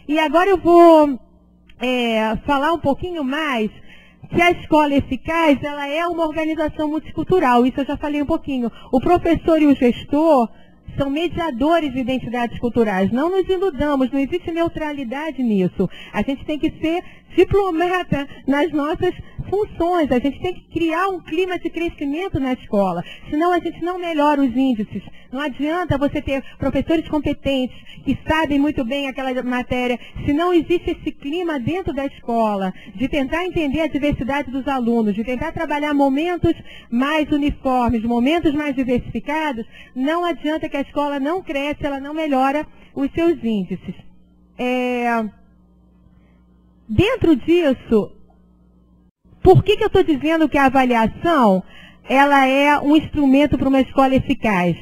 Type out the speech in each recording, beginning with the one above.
E agora eu vou falar um pouquinho mais que a escola eficaz, ela é uma organização multicultural. Isso eu já falei um pouquinho. O professor e o gestor são mediadores de identidades culturais. Não nos iludamos, não existe neutralidade nisso. A gente tem que ser diplomata nas nossas funções. A gente tem que criar um clima de crescimento na escola. Senão a gente não melhora os índices. Não adianta você ter professores competentes que sabem muito bem aquela matéria. Se não existe esse clima dentro da escola, de tentar entender a diversidade dos alunos, de tentar trabalhar momentos mais uniformes, momentos mais diversificados, não adianta que a escola não cresce, ela não melhora os seus índices. Dentro disso, por que eu estou dizendo que a avaliação ela é um instrumento para uma escola eficaz?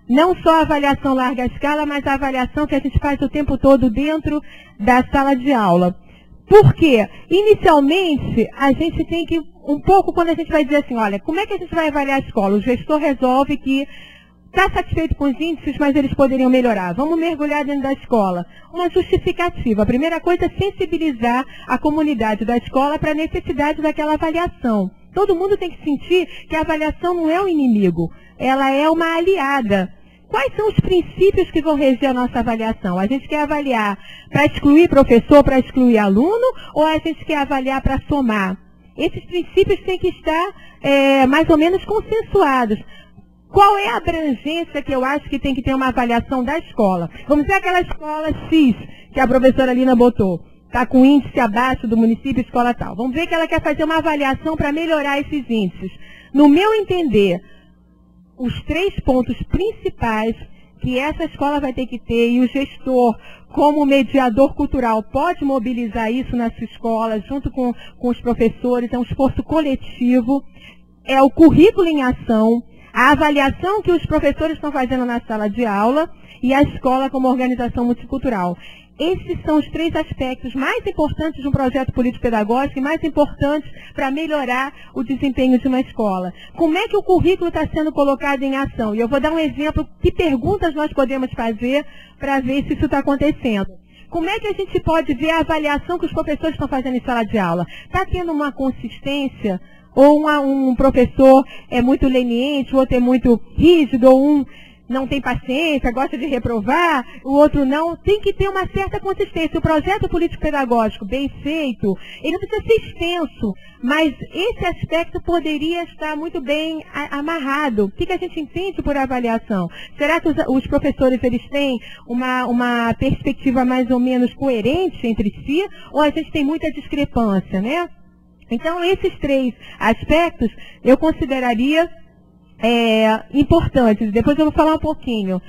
Não só a avaliação larga escala, mas a avaliação que a gente faz o tempo todo dentro da sala de aula. Por quê? Inicialmente, a gente tem que, um pouco quando a gente vai dizer assim, olha, como é que a gente vai avaliar a escola? O gestor resolve que está satisfeito com os índices, mas eles poderiam melhorar. Vamos mergulhar dentro da escola. Uma justificativa. A primeira coisa é sensibilizar a comunidade da escola para a necessidade daquela avaliação. Todo mundo tem que sentir que a avaliação não é um inimigo, ela é uma aliada. Quais são os princípios que vão reger a nossa avaliação? A gente quer avaliar para excluir professor, para excluir aluno, ou a gente quer avaliar para somar? Esses princípios têm que estar mais ou menos consensuados. Qual é a abrangência que eu acho que tem que ter uma avaliação da escola? Vamos ver aquela escola X que a professora Lina botou. Está com índice abaixo do município, escola tal. Vamos ver que ela quer fazer uma avaliação para melhorar esses índices. No meu entender, os 3 pontos principais que essa escola vai ter que ter, e o gestor, como mediador cultural, pode mobilizar isso na sua escola, junto com os professores, é um esforço coletivo, é o currículo em ação, a avaliação que os professores estão fazendo na sala de aula e a escola como organização multicultural. Esses são os 3 aspectos mais importantes de um projeto político-pedagógico e mais importantes para melhorar o desempenho de uma escola. Como é que o currículo está sendo colocado em ação? E eu vou dar um exemplo, que perguntas nós podemos fazer para ver se isso está acontecendo. Como é que a gente pode ver a avaliação que os professores estão fazendo em sala de aula? Está tendo uma consistência? Ou um professor é muito leniente, o outro é muito rígido, ou um não tem paciência, gosta de reprovar, o outro não. Tem que ter uma certa consistência. O projeto político-pedagógico bem feito, ele não precisa ser extenso, mas esse aspecto poderia estar muito bem amarrado. O que a gente entende por avaliação? Será que os professores eles têm uma perspectiva mais ou menos coerente entre si, ou a gente tem muita discrepância, né? Então, esses 3 aspectos eu consideraria importantes. Depois eu vou falar um pouquinho.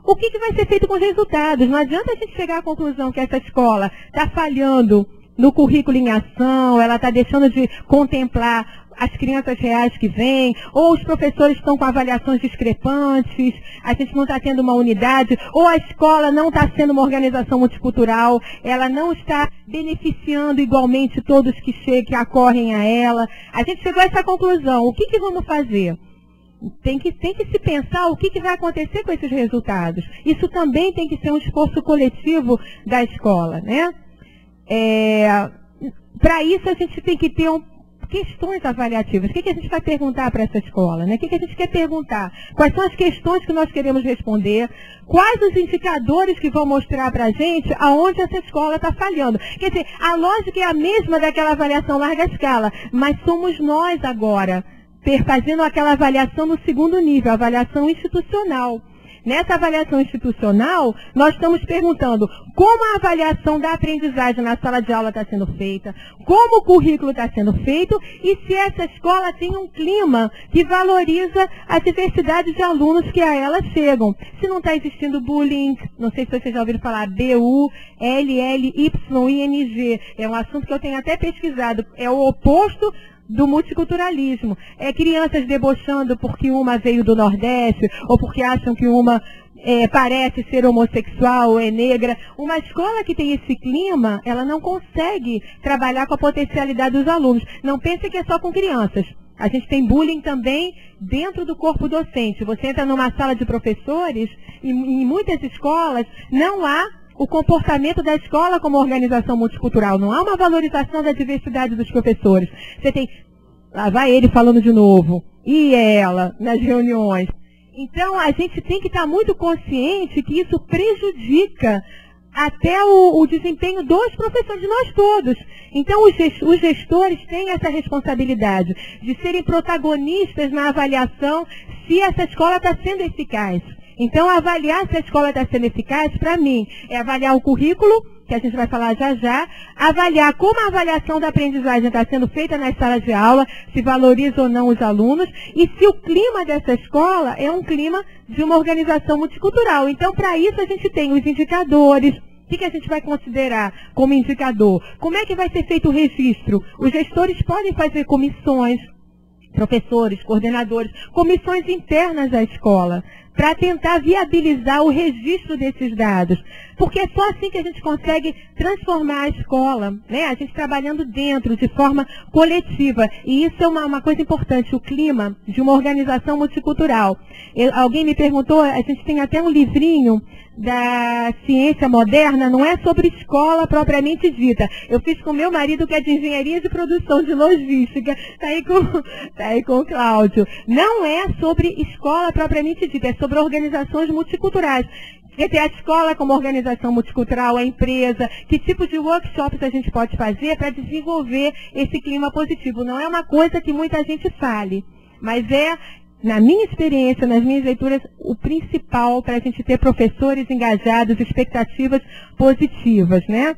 O que vai ser feito com os resultados? Não adianta a gente chegar à conclusão que essa escola está falhando no currículo em ação, ela está deixando de contemplar as crianças reais que vêm, ou os professores estão com avaliações discrepantes, a gente não está tendo uma unidade, ou a escola não está sendo uma organização multicultural, ela não está beneficiando igualmente todos que acorrem a ela. A gente chegou a essa conclusão. O que vamos fazer? Tem que se pensar o que vai acontecer com esses resultados. Isso também tem que ser um esforço coletivo da escola, né? Para isso a gente tem que ter questões avaliativas. O que a gente vai perguntar para essa escola, né? O que a gente quer perguntar? Quais são as questões que nós queremos responder? Quais os indicadores que vão mostrar para a gente aonde essa escola está falhando? Quer dizer, a lógica é a mesma daquela avaliação larga escala, mas somos nós agora fazendo aquela avaliação no segundo nível, a avaliação institucional. Nessa avaliação institucional, nós estamos perguntando como a avaliação da aprendizagem na sala de aula está sendo feita, como o currículo está sendo feito e se essa escola tem um clima que valoriza a diversidade de alunos que a ela chegam. Se não está existindo bullying, não sei se vocês já ouviram falar, B-U-L-L-Y-I-N-G, é um assunto que eu tenho até pesquisado, é o oposto do multiculturalismo. É crianças debochando porque uma veio do Nordeste, ou porque acham que uma parece ser homossexual ou é negra. Uma escola que tem esse clima, ela não consegue trabalhar com a potencialidade dos alunos. Não pense que é só com crianças. A gente tem bullying também dentro do corpo docente. Você entra numa sala de professores e em muitas escolas não há o comportamento da escola como organização multicultural. Não há uma valorização da diversidade dos professores. Você tem, lá vai ele falando de novo, e ela, nas reuniões. Então, a gente tem que estar muito consciente que isso prejudica até o desempenho dos professores, de nós todos. Então, os gestores têm essa responsabilidade de serem protagonistas na avaliação se essa escola está sendo eficaz. Então, avaliar se a escola está sendo eficaz, para mim, é avaliar o currículo, que a gente vai falar já já, avaliar como a avaliação da aprendizagem está sendo feita nas salas de aula, se valoriza ou não os alunos, e se o clima dessa escola é um clima de uma organização multicultural. Então, para isso, a gente tem os indicadores. O que a gente vai considerar como indicador? Como é que vai ser feito o registro? Os gestores podem fazer comissões, professores, coordenadores, comissões internas da escola, para tentar viabilizar o registro desses dados. Porque é só assim que a gente consegue transformar a escola, né? A gente trabalhando dentro, de forma coletiva. E isso é uma coisa importante, o clima de uma organização multicultural. Alguém me perguntou, a gente tem até um livrinho da ciência moderna, não é sobre escola propriamente dita. Eu fiz com meu marido, que é de engenharia de produção, de logística, está aí com o Cláudio. Não é sobre escola propriamente dita, é sobre organizações multiculturais. Quer ter a escola como organização multicultural, a empresa, que tipo de workshops a gente pode fazer para desenvolver esse clima positivo. Não é uma coisa que muita gente fale, mas é, na minha experiência, nas minhas leituras, o principal para a gente ter professores engajados, expectativas positivas, né?